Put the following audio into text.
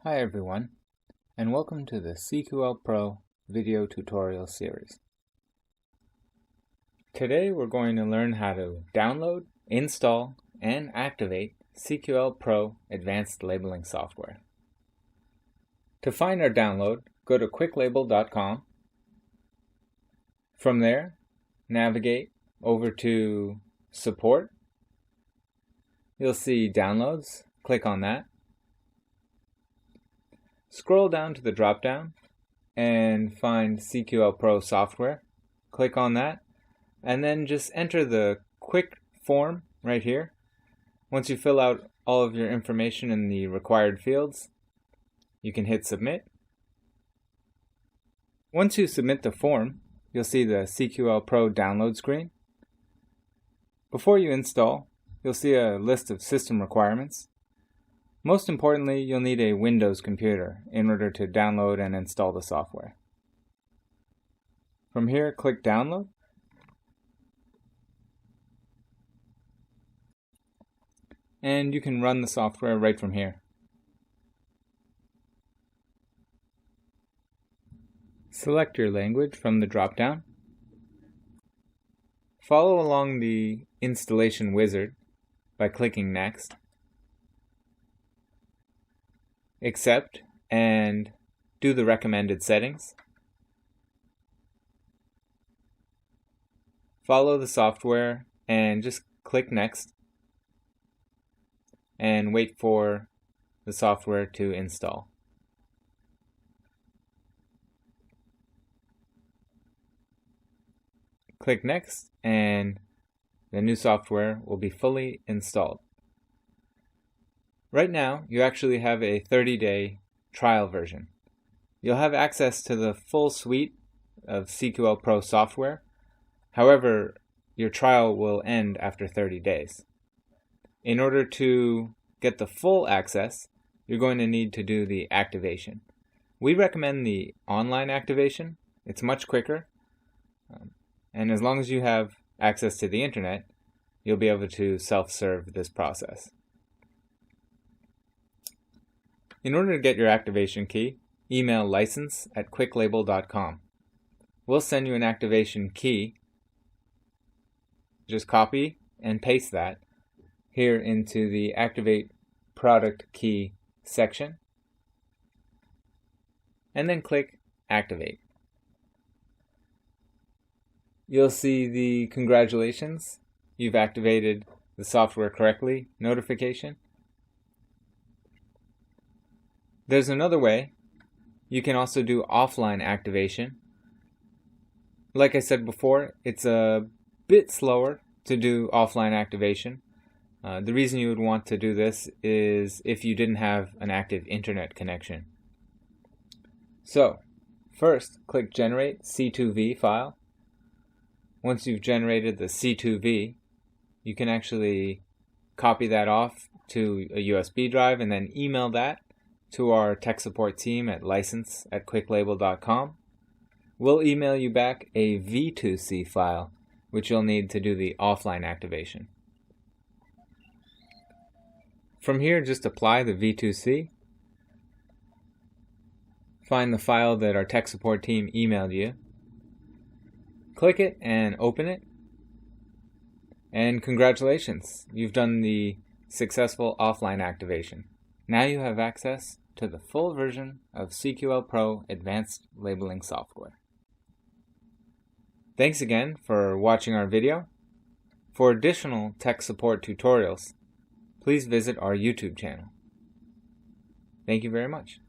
Hi everyone, and welcome to the CQL Pro video tutorial series. Today we're going to learn how to download, install, and activate CQL Pro Advanced Labeling Software. To find our download, go to quicklabel.com. From there, navigate over to Support. You'll see Downloads. Click on that. Scroll down to the drop-down and find CQL Pro software. Click on that and then just enter the quick form right here. Once you fill out all of your information in the required fields, you can hit submit. Once you submit the form, you'll see the CQL Pro download screen. Before you install, you'll see a list of system requirements. Most importantly, you'll need a Windows computer in order to download and install the software. From here, click Download. And you can run the software right from here. Select your language from the drop-down. Follow along the installation wizard by clicking Next. Accept and do the recommended settings. Follow the software and just click Next and wait for the software to install. Click Next and the new software will be fully installed. Right now, you actually have a 30-day trial version. You'll have access to the full suite of CQL Pro software. However, your trial will end after 30 days. In order to get the full access, you're going to need to do the activation. We recommend the online activation. It's much quicker. And as long as you have access to the internet, you'll be able to self-serve this process. In order to get your activation key, email license@quicklabel.com. We'll send you an activation key. Just copy and paste that here into the Activate Product Key section, and then click Activate. You'll see the congratulations, you've activated the software correctly notification. There's another way. You can also do offline activation. Like I said before, it's a bit slower to do offline activation. The reason you would want to do this is if you didn't have an active internet connection. So, first click Generate C2V file. Once you've generated the C2V, you can actually copy that off to a USB drive and then email that to our tech support team at license@quicklabel.com. We'll email you back a V2C file, which you'll need to do the offline activation. From here, just apply the V2C. Find the file that our tech support team emailed you. Click it and open it. And congratulations, you've done the successful offline activation. Now you have access to the full version of CQL Pro Advanced Labeling Software. Thanks again for watching our video. For additional tech support tutorials, please visit our YouTube channel. Thank you very much.